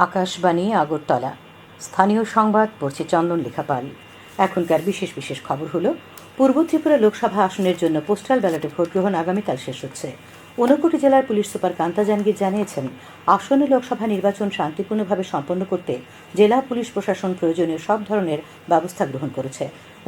আকাশবাণী আগরতলা। স্থানীয় সংবাদ পড়ছে চন্দন লেখাপাল। এখনকার বিশেষ বিশেষ খবর হলো, পূর্ব ত্রিপুরা লোকসভা আসনের জন্য পোস্টাল ব্যালটে ভোট গ্রহণ আগামীকাল শেষ হচ্ছে। ঊনকোটি জেলার পুলিশ সুপার কান্তা জাহাঙ্গীর জানিয়েছেন, আসন্ন লোকসভা নির্বাচন শান্তিপূর্ণভাবে সম্পন্ন করতে জেলা পুলিশ প্রশাসন প্রয়োজনীয় সব ধরনের ব্যবস্থা গ্রহণ করেছে।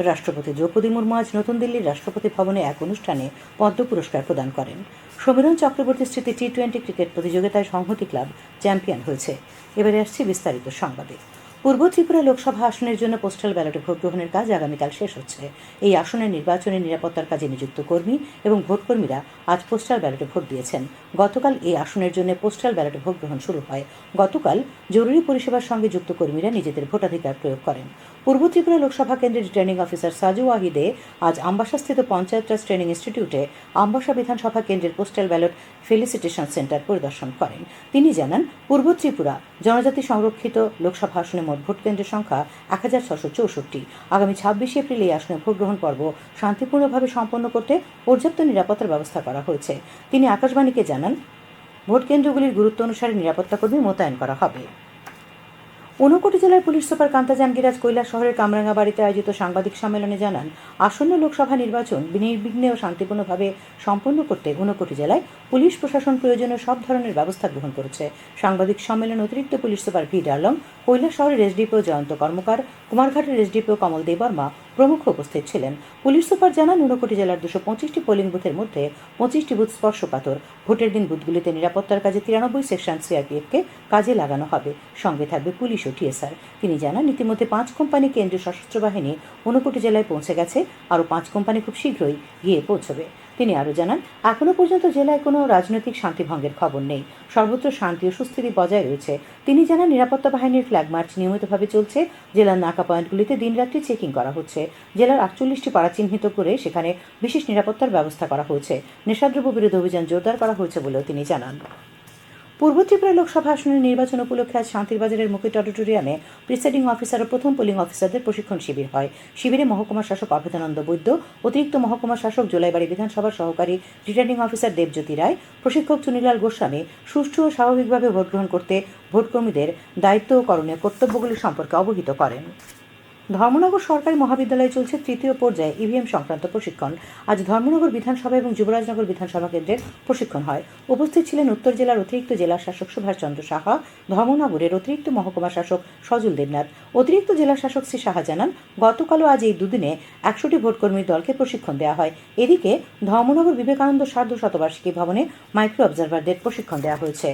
রাষ্ট্রপতি দ্রৌপদী মুর্মু আজ নতুন দিল্লির রাষ্ট্রপতি ভবনে এক অনুষ্ঠানে পদ্ম পুরস্কার প্রদান করেন। সমীরণ চক্রবর্তী স্মৃতি টি-20 ক্রিকেট প্রতিযোগিতায় সংহতি ক্লাব চ্যাম্পিয়ন হয়েছে। এবারে আসছে বিস্তারিত সংবাদে। পূর্ব ত্রিপুরা লোকসভা আসনের জন্য পোস্টাল ব্যালটে ভোট গ্রহণের কাজ আগামীকাল শেষ হচ্ছে। এই আসনের নির্বাচনী নিরাপত্তার কাজে নিযুক্ত কর্মী এবং ভোটকর্মীরা আজ পোস্টাল ব্যালটে ভোট দিয়েছেন। গতকাল এই আসনের জন্য পোস্টাল ব্যালটে ভোট গ্রহণ শুরু হয়। গতকাল জরুরি পরিষেবার সঙ্গে যুক্ত কর্মীরা নিজেদের ভোটাধিকার প্রয়োগ করেন। পূর্ব ত্রিপুরা লোকসভা কেন্দ্রের রিটার্নিং অফিসার সাজু ওয়াহিদে আজ আমবাসাস্থিত পঞ্চায়েত রাজ ট্রেনিং ইনস্টিটিউটে আমবাসা বিধানসভা কেন্দ্রের পোস্টাল ব্যালট ফেলিসিটেশন সেন্টার পরিদর্শন করেন। তিনি জানান, পূর্ব ত্রিপুরা জনজাতি সংরক্ষিত লোকসভা আসনে মোট ভোট কেন্দ্রের সংখ্যা 1664। আগামী 26 এপ্রিল এই আসনে ভোট গ্রহণ পর্ব শান্তিপূর্ণভাবে সম্পন্ন করতে পর্যাপ্ত নিরাপত্তার ব্যবস্থা করা হয়েছে। তিনি আকাশবাণীকে জানান, ভোট কেন্দ্রগুলির গুরুত্ব অনুসারে নিরাপত্তা কর্মী মোতায়েন করা হবে। ঊনকোটি জেলার পুলিশ সুপার কান্তা জাহাঙ্গীর আজ কৈলাস শহরের কামরাঙ্গাবাড়িতে আয়োজিত সাংবাদিক সম্মেলনে জানান, আসন্ন লোকসভা নির্বাচন নির্বিঘ্নে ও শান্তিপূর্ণভাবে সম্পন্ন করতে ঊনকোটি জেলায় পুলিশ প্রশাসন প্রয়োজনীয় সব ধরনের ব্যবস্থা গ্রহণ করেছে। সাংবাদিক সম্মেলনে অতিরিক্ত police super V Darlong, Kailash শহরের এসডিপিও জয়ন্ত কর্মকার, কুমারঘাটের এসডিপিও কমল দেববর্মা প্রমুখ উপস্থিত ছিলেন। পুলিশ সুপার জানান, ঊনকোটি জেলার 225টি পোলিং বুথের মধ্যে 25টি বুথ স্পর্শকাতর। ভোটের দিন বুথগুলিতে নিরাপত্তার কাজে 93 সেকশন সিআরপিএফকে কাজে লাগানো হবে। সঙ্গে থাকবে পুলিশ ও টিএসআর। তিনি জানান, ইতিমধ্যে 5 কোম্পানি কেন্দ্রীয় সশস্ত্র বাহিনী ঊনকোটি জেলায় পৌঁছে গেছে। আরও 5 কোম্পানি খুব শীঘ্রই গিয়ে পৌঁছবে। তিনি আরও জানান, এখনও পর্যন্ত জেলায় কোনো রাজনৈতিক শান্তিভঙ্গের খবর নেই। সর্বত্র শান্তি ও সুস্থিতি বজায় রয়েছে। তিনি জানান, নিরাপত্তা বাহিনীর ফ্ল্যাগ মার্চ নিয়মিতভাবে চলছে। জেলার নাকা পয়েন্টগুলিতে দিনরাত্রি চেকিং করা হচ্ছে। জেলার 48টি পাড়া চিহ্নিত করে সেখানে বিশেষ নিরাপত্তার ব্যবস্থা করা হয়েছে। নেশাদ্রব্য বিরোধী অভিযান জোরদার করা হয়েছে বলেও তিনি জানান। পূর্ব ত্রিপুরা লোকসভা আসনের নির্বাচন উপলক্ষে আজ শান্তিরবাজারের মুকুট অডিটোরিয়ামে প্রিসাইডিং অফিসার ও প্রথম পোলিং অফিসারদের প্রশিক্ষণ শিবির হয়। শিবিরে মহকুমা শাসক অভেদানন্দ বৈদ্য, অতিরিক্ত মহকুমা শাসক জোলাইবাড়ি বিধানসভার সহকারী রিটার্নিং অফিসার দেবজ্যোতি রায়, প্রশিক্ষক চুনিলাল গোস্বামী সুষ্ঠু ও স্বাভাবিকভাবে ভোট গ্রহণ করতে ভোটকর্মীদের দায়িত্ব ও করণীয় কর্তব্যগুলি সম্পর্কে অবহিত করেন। ধর্মনগর সরকারি মহাবিদ্যালয়ে চলছে তৃতীয় পর্যায়ে ইভিএম সংক্রান্ত প্রশিক্ষণ। আজ ধর্মনগর বিধানসভা এবং যুবরাজনগর বিধানসভা কেন্দ্রের প্রশিক্ষণ হয়। উপস্থিত ছিলেন উত্তর জেলার অতিরিক্ত জেলা শাসক সুভাষ চন্দ্র সাহা, ধর্মনগরের অতিরিক্ত মহকুমা শাসক সজল দেবনাথ। অতিরিক্ত জেলা শাসক শ্রী সাহা জানান, গতকালও আজ এই দুদিনে 100টি ভোটকর্মীর দলকে প্রশিক্ষণ দেওয়া হয়। এদিকে ধর্মনগর বিবেকানন্দ সার্ধ শতবার্ষিকী ভবনে মাইক্রো অবজারভারদের প্রশিক্ষণ দেওয়া হয়েছে।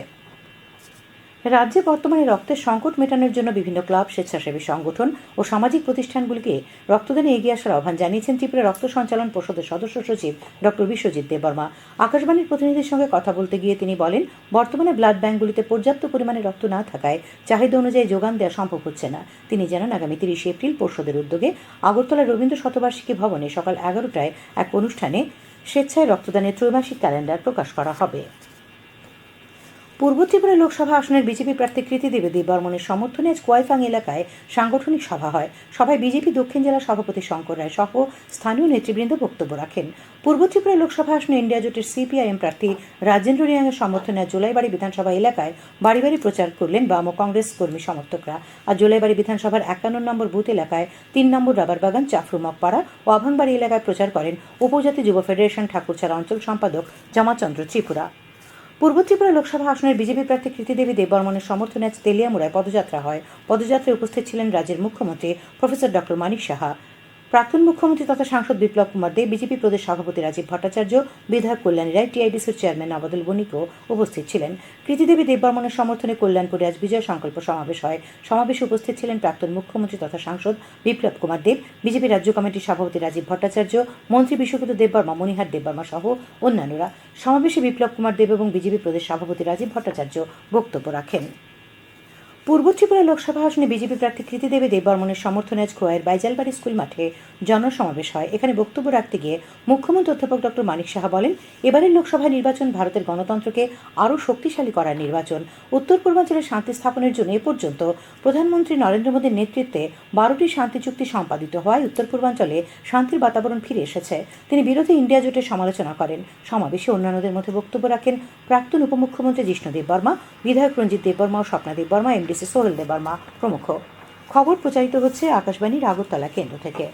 রাজ্যে বর্তমানে রক্তের সংকট মেটানোর জন্য বিভিন্ন ক্লাব, স্বেচ্ছাসেবী সংগঠন ও সামাজিক প্রতিষ্ঠানগুলিকে রক্তদানে এগিয়ে আসার আহ্বান জানিয়েছেন ত্রিপুরা রক্ত সঞ্চালন পর্ষদের সদস্য সচিব ডক্টর বিশ্বজিৎ দেববর্মা। আকাশবাণীর প্রতিনিধির সঙ্গে কথা বলতে গিয়ে তিনি বলেন, বর্তমানে ব্লাড ব্যাঙ্কগুলিতে পর্যাপ্ত পরিমাণে রক্ত না থাকায় চাহিদা অনুযায়ী যোগান দেওয়া সম্ভব হচ্ছে না। তিনি জানান, আগামী 30 এপ্রিল পর্ষদের উদ্যোগে আগরতলা রবীন্দ্র শতবার্ষিকী ভবনে সকাল 11টায় এক অনুষ্ঠানে স্বেচ্ছায় রক্তদানের ত্রৈমাসিক ক্যালেন্ডার প্রকাশ করা হবে। পূর্ব ত্রিপুরা লোকসভা আসনের বিজেপি প্রার্থী কৃতিদেবী দেববর্মনের সমর্থনে আজ কোয়াইফাং এলাকায় সাংগঠনিক সভা হয়। সভায় বিজেপি দক্ষিণ জেলা সভাপতি শঙ্কর রায় সহ স্থানীয় নেতৃবৃন্দ বক্তব্য রাখেন। পূর্ব ত্রিপুরা লোকসভা আসনে ইন্ডিয়া জোটের সিপিআইএম প্রার্থী রাজেন্দ্র রিয়াংয়ের সমর্থনে আজ জোলাইবাড়ি বিধানসভা এলাকায় বাড়ি বাড়ি প্রচার করলেন বাম ও কংগ্রেস কর্মী সমর্থকরা। আজ জোলাইবাড়ি বিধানসভার 51 নম্বর বুথ এলাকায় 3 নম্বর রাবারবাগান, চাফরুমকপাড়া ও আভাংবাড়ি এলাকায় প্রচার করেন উপজাতি যুব ফেডারেশন ঠাকুরছড়া অঞ্চল সম্পাদক জামাচন্দ্র ত্রিপুরা। পূর্ব ত্রিপুরা লোকসভা আসনের বিজেপি প্রার্থী কৃতিদেবী দেববর্মনের সমর্থনে আজ তেলিয়ামুড়ায় পদযাত্রা হয়। পদযাত্রায় উপস্থিত ছিলেন রাজ্যের মুখ্যমন্ত্রী প্রফেসর ডক্টর মানিক সাহা, প্রাক্তন মুখ্যমন্ত্রী তথা সাংসদ বিপ্লব কুমার দেব, বিজেপি প্রদেশ সভাপতি রাজীব ভট্টাচার্য, বিধায়ক কল্যাণী রায়, টিআইডিসির চেয়ারম্যান আবাদুল বণিকও উপস্থিত ছিলেন। কৃতিদেবী দেববর্মনের সমর্থনে কল্যাণপুরে আজ বিজয় সংকল্প সমাবেশ হয়। সমাবেশে উপস্থিত ছিলেন প্রাক্তন মুখ্যমন্ত্রী তথা সাংসদ বিপ্লব কুমার দেব, বিজেপি রাজ্য কমিটির সভাপতি রাজীব ভট্টাচার্য, মন্ত্রী বিশ্বজিৎ দেববর্মা, মণিহার দেববর্মা সহ অন্যান্যরা। সমাবেশে বিপ্লব কুমার দেব এবং বিজেপি প্রদেশ সভাপতি রাজীব ভট্টাচার্য বক্তব্য রাখেন। পূর্ব ত্রিপুরা লোকসভা আসনে বিজেপি প্রার্থী কৃতিদেবী দেববর্মনের সমর্থনে আজ খোয়াইয়ের বাইজালবাড়ি স্কুল মাঠে জনসমাবেশ হয়। এখানে বক্তব্য রাখতে গিয়ে মুখ্যমন্ত্রী অধ্যাপক ডক্টর মানিক সাহা বলেন, এবারের লোকসভা নির্বাচন ভারতের গণতন্ত্রকে আরও শক্তিশালী করার নির্বাচন। উত্তর পূর্বাঞ্চলে শান্তি স্থাপনের জন্য এ পর্যন্ত প্রধানমন্ত্রী নরেন্দ্র মোদীর নেতৃত্বে 12টি শান্তি চুক্তি সম্পাদিত হওয়ায় উত্তর পূর্বাঞ্চলে শান্তির বাতাবরণ ফিরে এসেছে। তিনি বিরোধী ইন্ডিয়া জোটের সমালোচনা করেন। সমাবেশে অন্যান্যদের মধ্যে বক্তব্য রাখেন প্রাক্তন উপমুখ্যমন্ত্রী জিষ্ণু দেববর্মা, বিধায়ক রঞ্জিত দেববর্মা ও স্বপ্না দেববর্মা, এমডি ডিএসসি সোহেল দেববর্মা প্রমুখ। খবর প্রচারিত হচ্ছে আকাশবাণীর আগরতলা কেন্দ্র থেকে।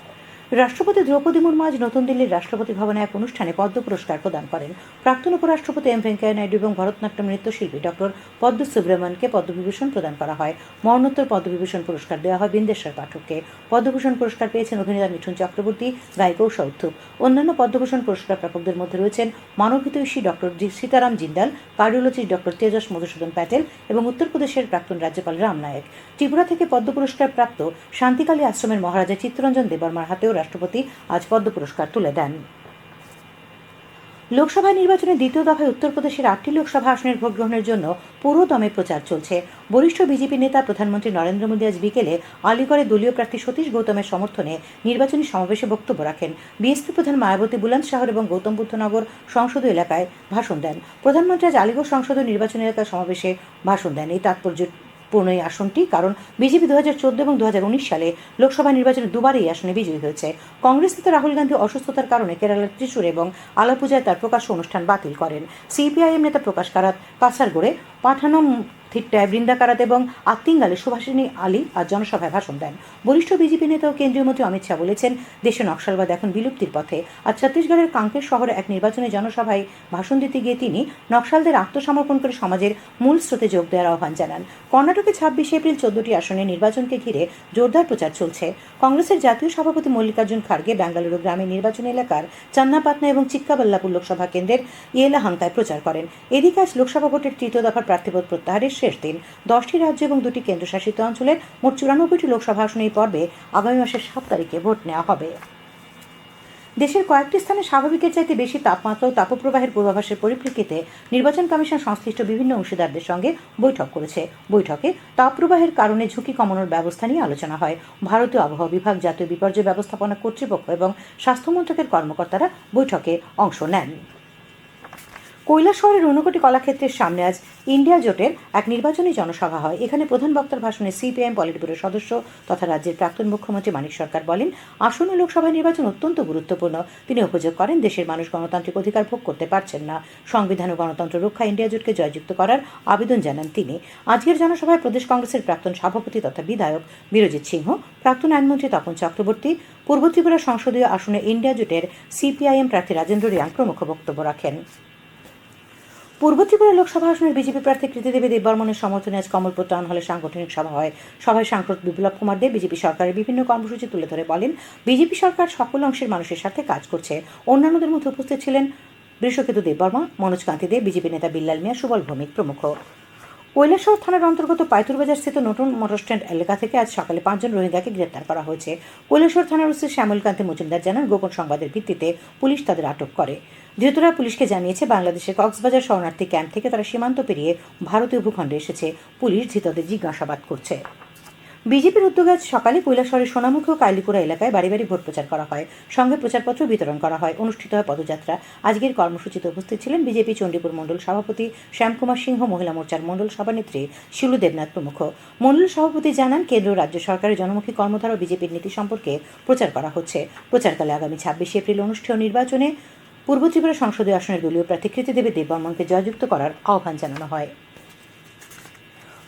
রাষ্ট্রপতি দ্রৌপদী মুর্মু আজ নতুন দিল্লির রাষ্ট্রপতি ভবনে এক অনুষ্ঠানে পদ্ম পুরস্কার প্রদান করেন। প্রাক্তন উপরাষ্ট্রপতি এম ভেঙ্কাইয়া নাইডু এবং ভরতনাট্যম নৃত্যশিল্পী ডক্টর পদ্ম সুব্রমণকে পদ্মবিভূষণ প্রদান করা হয়। মরণোত্তর পদ্মবিভূষণ পুরস্কার দেওয়া হয় বিন্দেশ্বর পাঠককে। পদ্মভূষণ পুরস্কার পেয়েছেন অভিনেতা মিঠুন চক্রবর্তী, গায়িকা উষা উত্থুপ। অন্যান্য পদ্মভূষণ পুরস্কার প্রাপকদের মধ্যে রয়েছেন মানবহিতৈষী doctor Sitaram Jindal, cardiologist doctor Tejas Madhusudan Patel এবং উত্তরপ্রদেশের প্রাক্তন রাজ্যপাল রাম নায়েক। ত্রিপুরা থেকে পদ্ম পুরস্কার প্রাপ্ত শান্তিকালী আশ্রমের মহারাজা চিত্তরঞ্জন দেববর্মার হাতেও রাষ্ট্রপতি আজ পদ্ম পুরস্কার তুলে দেন। লোকসভা নির্বাচনের দ্বিতীয় দফায় উত্তরপ্রদেশের 8টি লোকসভা আসনের ভোট গ্রহণের জন্য পুরো দমে প্রচার চলছে। বরিষ্ঠ বিজেপি নেতা প্রধানমন্ত্রী নরেন্দ্র মোদী আজ বিকেলে আলিগড়ে দলীয় প্রার্থী সতীশ গৌতমের সমর্থনে নির্বাচনী সমাবেশে বক্তব্য রাখেন। বিএসপি প্রধান মায়াবতী বুলন্দশহর এবং গৌতম বুদ্ধনগর সংসদীয় এলাকায় ভাষণ দেন। প্রধানমন্ত্রী আজ আলিগড় সংসদীয় নির্বাচনী এলাকার সমাবেশে ভাষণ দেন। এই তাৎপর্যপূর্ণ এই আসনটি কারণ বিজেপি 2014 এবং 2019 সালে লোকসভা নির্বাচনে দুবার এই আসনে বিজয়ী হয়েছে। কংগ্রেস নেতা রাহুল গান্ধী অসুস্থতার কারণে কেরালার ত্রিশূর এবং আলাপুজায় তার প্রকাশ্য অনুষ্ঠান বাতিল করেন। সিপিআইএম নেতা প্রকাশ কারাত কাছারগড়ে, পাঠানম থিট্টায় বৃন্দা কারাত এবং আত্তিঙ্গালে সুভাষিনী আলী আজ জনসভায় ভাষণ দেন। বরিষ্ঠ বিজেপি নেতা ও কেন্দ্রীয় মন্ত্রী অমিত শাহ বলেছেন, দেশে নকশালবাদ এখন বিলুপ্তির পথে। আজ ছত্তিশগড়ের কাঙ্কের শহরে এক নির্বাচনী জনসভায় ভাষণ দিতে গিয়ে তিনি নকশালদের আত্মসমর্পণ করে সমাজের মূল স্রোতে যোগ দেওয়ার আহ্বান জানান। কর্ণাটকে 26 এপ্রিল 14টি আসনে নির্বাচনকে ঘিরে জোরদার প্রচার চলছে। কংগ্রেসের জাতীয় সভাপতি মল্লিকার্জুন খার্গে বেঙ্গালুরু গ্রামীণ নির্বাচনী এলাকার চান্নাপাটনা এবং চিক্কাবাল্লাপুর লোকসভা কেন্দ্রের ইয়েলাহাঙ্কায় প্রচার করেন। এদিকে আজ লোকসভা ভোটের তৃতীয় দফার প্রার্থীপদ প্রত্যাহারের শেষ দিন। 10টি রাজ্য এবং 2টি কেন্দ্রশাসিত অঞ্চলের মোট 94টি লোকসভা আসনে এই পর্বে আগামী মাসের 7 তারিখে ভোট নেওয়া হবে। দেশের কয়েকটি স্থানে স্বাভাবিকের চাইতে বেশি তাপমাত্রা ও তাপপ্রবাহের পূর্বাভাসের পরিপ্রেক্ষিতে নির্বাচন কমিশন সংশ্লিষ্ট বিভিন্ন অংশীদারদের সঙ্গে বৈঠক করেছে। বৈঠকে তাপপ্রবাহের কারণে ঝুঁকি কমানোর ব্যবস্থা নিয়ে আলোচনা হয়। ভারতীয় আবহাওয়া বিভাগ, জাতীয় বিপর্যয় ব্যবস্থাপনা কর্তৃপক্ষ এবং স্বাস্থ্য মন্ত্রকের কর্মকর্তারা বৈঠকে অংশ নেন। কৈলাসহরের ঊনকোটি কলাক্ষেত্রের সামনে আজ ইন্ডিয়া জোটের এক নির্বাচনী জনসভা হয়। এখানে প্রধান বক্তার ভাষণে সিপিআইএম পলিট ব্যুরোর সদস্য তথা রাজ্যের প্রাক্তন মুখ্যমন্ত্রী মানিক সরকার বলেন, আসন্ন লোকসভা নির্বাচন অত্যন্ত গুরুত্বপূর্ণ। তিনি অভিযোগ করেন, দেশের মানুষ গণতান্ত্রিক অধিকার ভোগ করতে পারছেন না। সংবিধান ও গণতন্ত্র রক্ষা ইন্ডিয়া জোটকে জয়যুক্ত করার আবেদন জানান তিনি। আজকের জনসভায় প্রদেশ কংগ্রেসের প্রাক্তন সভাপতি তথা বিধায়ক বীরজিৎ সিংহ, প্রাক্তন আইনমন্ত্রী তপন চক্রবর্তী, পূর্ব ত্রিপুরা সংসদীয় আসনে ইন্ডিয়া জোটের সিপিআইএম প্রার্থী রাজেন্দ্র রিয়াং প্রমুখ বক্তব্য রাখেন। পূর্ব ত্রিপুরা লোকসভা আসনের বিজেপি প্রার্থী কৃতিদেবী দেববর্মনের সমর্থনে আজ কমলপুর টাউন হলে সাংগঠনিক সভা হয়। সভায় সাংসদ বিপ্লব কুমার দেব বিজেপি সরকারের বিভিন্ন কর্মসূচি তুলে ধরে বলেন, বিজেপি সরকার সকল অংশের মানুষের সাথে কাজ করছে। অন্যান্যদের মধ্যে উপস্থিত ছিলেন বৃষকেতু দেববর্মা, মনোজ কান্তি দেব, বিজেপি নেতা বিল্লাল মিয়া, সুবল ভৌমিক প্রমুখ। কৈলাসহর থানার অন্তর্গত পাইতুরবাজার স্থিত নতুন মোটরস্ট্যান্ড এলাকা থেকে আজ সকালে 5 জন রোহিঙ্গাকে গ্রেপ্তার করা হয়েছে। কৈলাসহর থানার ওসি শ্যামলকান্তি মজুমদার জানান, গোপন সংবাদের ভিত্তিতে পুলিশ তাদের আটক করে। ধৃতরা পুলিশকে জানিয়েছে, বাংলাদেশের কক্সবাজার শরণার্থী ক্যাম্প থেকে তারা সীমান্ত পেরিয়ে ভারতীয় ভূখণ্ডে এসেছে। পুলিশ ধৃতদের জিজ্ঞাসাবাদ করছে। বিজেপির উদ্যোগে আজ সকালে কৈলাসহরের সোনামুখী ও কাইলিপুরা এলাকায় বাড়ি বাড়ি ভোট প্রচার করা হয়। সঙ্গে প্রচারপত্র বিতরণ করা হয়। অনুষ্ঠিত হয় পদযাত্রা। আজকের কর্মসূচিতে উপস্থিত ছিলেন বিজেপি চণ্ডীপুর মণ্ডল সভাপতি শ্যামকুমার সিংহ, মহিলা মোর্চার মণ্ডল সভানেত্রী শিলু দেবনাথ প্রমুখ। মণ্ডল সভাপতি জানান, কেন্দ্র ও রাজ্য সরকারের জনমুখী কর্মধারা ও বিজেপির নীতি সম্পর্কে প্রচার করা হচ্ছে। প্রচারকালে আগামী 26 এপ্রিল অনুষ্ঠেয় নির্বাচনে পূর্ব ত্রিপুরা সংসদীয় আসনের দলীয় প্রার্থী কৃতিদেবী দেববর্মনকে জয়যুক্ত করার আহ্বান জানানো হয়।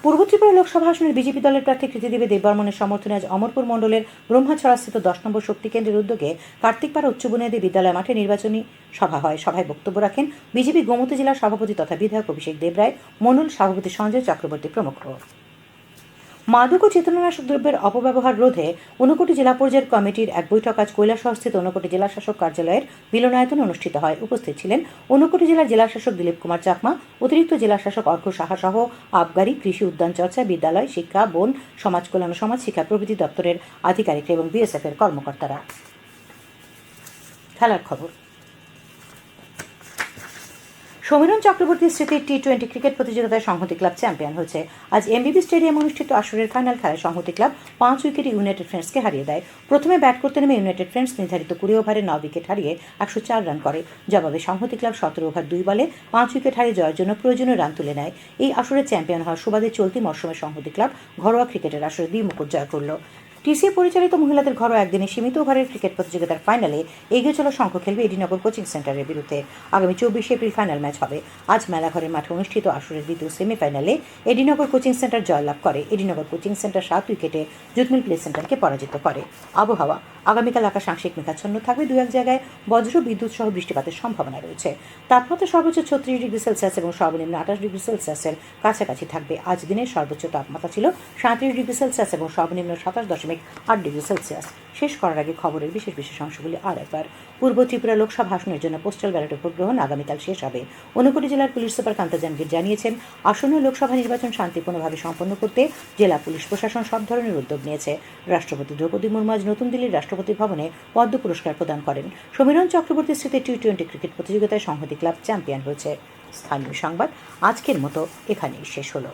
পূর্ব ত্রিপুরা লোকসভা আসনের বিজেপি দলের প্রার্থী কৃতিদেবী দেববর্মনের সমর্থনে আজ অমরপুর মণ্ডলের ব্রহ্মাছড়াস্থিত 10 নম্বর শক্তি কেন্দ্রের উদ্যোগে কার্তিকপাড়া উচ্চ বুনিয়াদী বিদ্যালয় মাঠে নির্বাচনী সভা হয়। সভায় বক্তব্য রাখেন বিজেপি গোমতী জেলার সভাপতি তথা বিধায়ক অভিষেক দেবরায়, মণ্ডল সভাপতি সঞ্জয় চক্রবর্তী প্রমুখ। মাদক ও চেতনানাশক দ্রব্যের অপব্যবহার রোধে ঊনকোটি জেলা পর্যায়ের কমিটির এক বৈঠক আজ কৈলাসহরস্থিত ঊনকোটি জেলাশাসক কার্যালয়ের মিলনায়তনে অনুষ্ঠিত হয়। উপস্থিত ছিলেন ঊনকোটি জেলার জেলাশাসক দিলীপ কুমার চাকমা, অতিরিক্ত জেলাশাসক অর্ঘ সাহা সহ আবগারি, কৃষি, উদ্যান চর্চা, বিদ্যালয় শিক্ষা, বন, সমাজ কল্যাণ ও সমাজ শিক্ষা প্রভৃতি দপ্তরের আধিকারিকরা এবং বিএসএফ এর কর্মকর্তারা। খেলার খবর। সমীরণ চক্রবর্তীর স্মৃতির টি-20 ক্রিকেট প্রতিযোগিতায় সংহতি ক্লাব চ্যাম্পিয়ন হয়েছে। আজ এমবিবি স্টেডিয়াম অনুষ্ঠিত আসরের ফাইনাল খেলায় সংহতি ক্লাব 5 উইকেটে ইউনাইটেড ফ্রেন্ডসকে হারিয়ে দেয়। প্রথমে ব্যাট করতে নেমে ইউনাইটেড ফ্রেন্ডস নির্ধারিত 20 ওভারে 9 উইকেট হারিয়ে 104 রান করে। জবাবে সংহতি ক্লাব 17 ওভার 2 বলে 5 উইকেট হারিয়ে জয়ের জন্য প্রয়োজনীয় রান তুলে নেয়। এই আসরের চ্যাম্পিয়ন হওয়ার সুবাদে চলতি মরশুমে সংহতি ক্লাব ঘরোয়া ক্রিকেটের আসরে দ্বিমুকুট জয় করল। টিসিএ পরিচালিত মহিলাদের ঘরোয়া একদিনে সীমিত ওভারের ক্রিকেট প্রতিযোগিতার ফাইনালে এগিয়ে চলা শঙ্খ খেলবে এডিনগর কোচিং সেন্টারের বিরুদ্ধে। আগামী 24 এপ্রিল ফাইনাল ম্যাচ হবে। আজ মেলাঘরের মাঠে অনুষ্ঠিত আসরের দ্বিতীয় সেমিফাইনালে এডিনগর কোচিং সেন্টার জয়লাভ করে। এডিনগর কোচিং সেন্টার 7 উইকেটে জুটমিল প্লে সেন্টারকে পরাজিত করে। আবহাওয়া আগামীকাল আকাশ আংশিক মেঘাচ্ছন্ন থাকবে, দু এক জায়গায় বজ্র বিদ্যুৎ সহ বৃষ্টিপাতের সম্ভাবনা রয়েছে। তাপমাত্রা সর্বোচ্চ 36 ডিগ্রি সেলসিয়াস এবং সর্বনিম্ন 28 ডিগ্রি সেলসিয়াসের কাছাকাছি থাকবে। আজ দিনের সর্বোচ্চ তাপমাত্রা ছিল 37 ডিগ্রি সেলসিয়াস এবং সর্বনিম্ন 27.8 ডিগ্রি সেলসিয়াস। শেষ করার আগে খবরের বিশেষ বিশেষ অংশগুলি আর একবার। পূর্ব ত্রিপুরা লোকসভা আসনের জন্য পোস্টাল ব্যালটে ভোট গ্রহণ আগামীকাল শেষ হবে। ঊনকোটি জেলার পুলিশ সুপার কান্তা জাহাঙ্গীর জানিয়েছেন, আসন্ন লোকসভা নির্বাচন শান্তিপূর্ণভাবে সম্পন্ন করতে জেলা পুলিশ প্রশাসন সব ধরনের উদ্যোগ নিয়েছে। রাষ্ট্রপতি দ্রৌপদী মুর্মু আজ নতুন দিল্লির রাষ্ট্রপতি ভবনে পদ্ম পুরস্কার প্রদান করেন। সমীরণ চক্রবর্তী স্মৃতি টি-20 ক্রিকেট প্রতিযোগিতায় সংহতি ক্লাব চ্যাম্পিয়ন হয়েছে। স্থানীয় সংবাদ আজকের মতো এখানেই শেষ হলো।